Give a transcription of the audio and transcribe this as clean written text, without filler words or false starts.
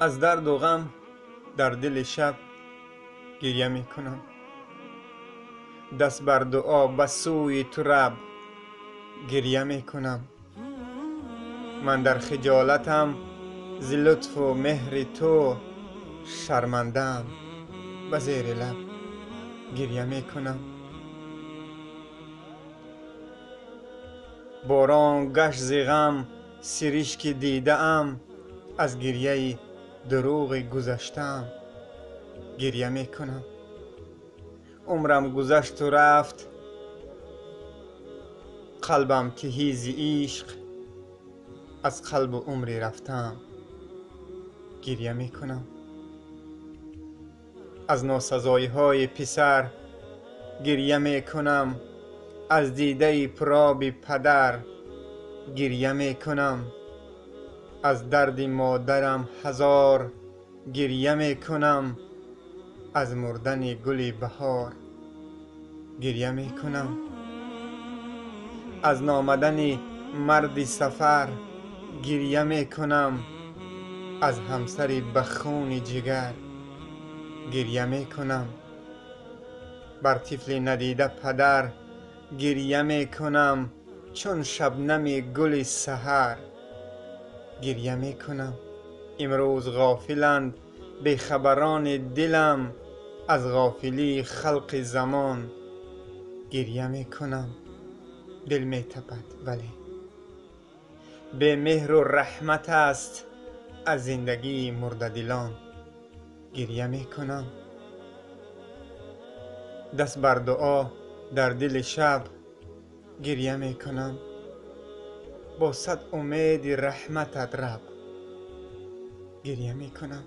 از درد و غم در دل شب گریه می کنم. دست بر دعا به سوی تو رب گریه می کنم. من در خجالتم ز لطف و مهر تو شرمنده‌ام، به زیر لب گریه می کنم. باران گشت ز غم سرشک دیده ام، از گریه دروغ گذشته‌ام گریه می کنم. عمرم گذشت و رفت، قلبم تهی ز عشق، از قلب و عمری رفته‌ام گریه می کنم. از ناسزایی های پسر گریه می کنم، از دیده پرآب پدر گریه می کنم. از درد مادرم هزار گریه می کنم، از مردن گل بهار گریه می کنم. از نامدن مرد سفر گریه می کنم، از همسر بخون جگر گریه می کنم. بر طفل ندیده پدر گریه می کنم، چون شبنم گل سحر گریه می کنم. امروز غافلند بیخبران دلم، از غافلی خلق زمان گریه می کنم. دل می تپد ولی به مهر و رحمت است، از زندگی مرده دلان گریه می کنم. دست بر دعا در دل شب گریه می کنم، با صد امید رحمتت رب گریه می کنم.